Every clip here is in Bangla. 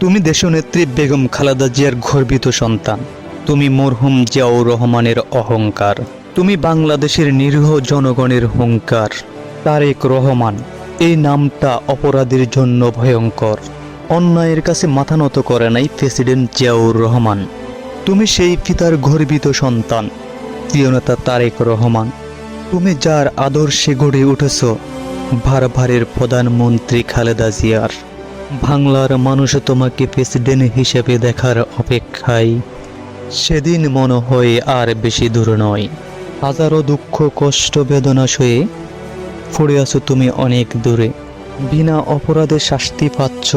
তুমি দেশনেত্রী বেগম খালেদা জিয়ার গর্বিত সন্তান। তুমি মরহুম জিয়াউর রহমানের অহংকার। তুমি বাংলাদেশের নিরীহ জনগণের হুঙ্কার। তারেক রহমান এই নামটা অপরাধীর জন্য ভয়ঙ্কর। অন্যায়ের কাছে মাথা নত করে নাই প্রেসিডেন্ট জিয়াউর রহমান। তুমি সেই পিতার গর্বিত সন্তান, প্রিয় নেতা তারেক রহমান। তুমি যার আদর্শে গড়ে উঠেছ ভারভারের প্রধানমন্ত্রী খালেদা জিয়ার। বাংলার মানুষ তোমাকে প্রেসিডেন্ট হিসেবে দেখার অপেক্ষায়। সেদিন মনে হয় আর বেশি দূর নয়। হাজারো দুঃখ কষ্ট বেদনা সয়ে পড়ে আছো তুমি অনেক দূরে। বিনা অপরাধে শাস্তি পাচ্ছ।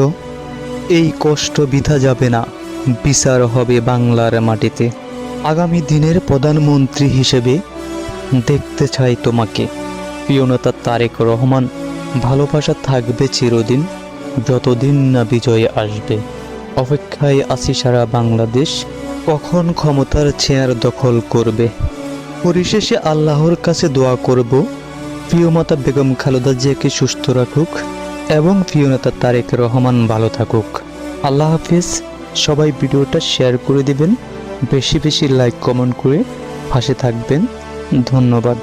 এই কষ্ট বৃথা যাবে না, বিচার হবে বাংলার মাটিতে। আগামী দিনের প্রধানমন্ত্রী হিসেবে দেখতে চাই তোমাকে, প্রিয় নেতা তারেক রহমান। ভালোবাসা থাকবে চিরদিন, যতদিন না বিজয় আসবে। অপেক্ষায় আছি সারা বাংলাদেশ, কখন ক্ষমতার চেয়ার দখল করবে। পরিশেষে আল্লাহর কাছে দোয়া করব, প্রিয় মাতা বেগম খালেদা জিয়াকে সুস্থ রাখুক এবং প্রিয় নেতা তারেক রহমান ভালো থাকুক। আল্লাহ হাফিজ। সবাই ভিডিওটা শেয়ার করে দিবেন, বেশি বেশি লাইক কমেন্ট করে পাশে থাকবেন। ধন্যবাদ।